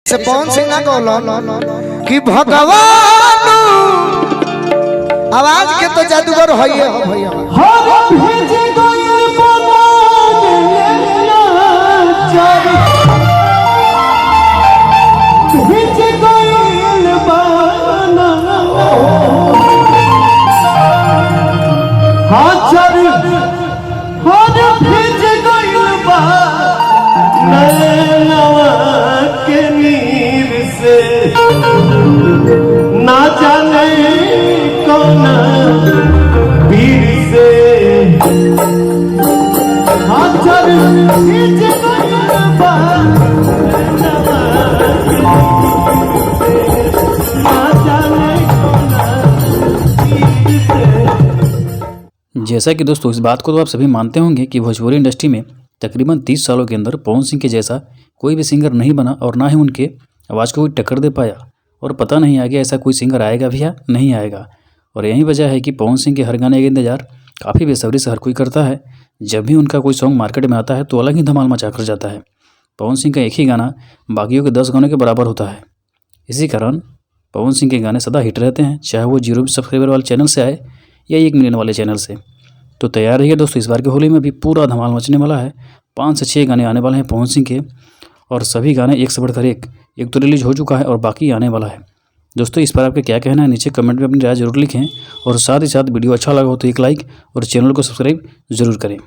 जैसे पवन सिंह ना गौलन कि भगवान आवाज के तो जादूगर होइए हो भैया हर भेज गइल बना चारी भेज गइल बना हाचर हर भेज गइल बना के नीर से ना जाने कौन वीर से हाचर भेज गइल बा ना जाने कौन वीर से। जैसा कि दोस्तों इस बात को तो आप सभी मानते होंगे कि भोजपुरी इंडस्ट्री में तकरीबन 30 सालों के अंदर पवन सिंह के जैसा कोई भी सिंगर नहीं बना और ना ही उनके आवाज़ को कोई टक्कर दे पाया और पता नहीं आगे ऐसा कोई सिंगर आएगा भी या नहीं आएगा। और यही वजह है कि पवन सिंह के हर गाने का इंतजार काफ़ी बेसब्री से हर कोई करता है। जब भी उनका कोई सॉन्ग मार्केट में आता है तो अलग ही धमाल मचा कर जाता है। पवन सिंह का एक ही गाना बाकियों के 10 गानों के बराबर होता है। इसी कारण पवन सिंह के गाने सदा हिट रहते हैं, चाहे वो 0 सब्सक्राइबर वाले चैनल से आए या 1 मिलियन वाले चैनल से। तो तैयार रहिए दोस्तों, इस बार की होली में भी पूरा धमाल मचने वाला है। 5 से 6 गाने आने वाले हैं पवन सिंह के और सभी गाने एक से बढ़कर एक तो रिलीज हो चुका है और बाकी आने वाला है। दोस्तों इस पर आपका क्या कहना है नीचे कमेंट में अपनी राय जरूर लिखें और साथ ही साथ वीडियो अच्छा लगा हो तो एक लाइक और चैनल को सब्सक्राइब जरूर करें।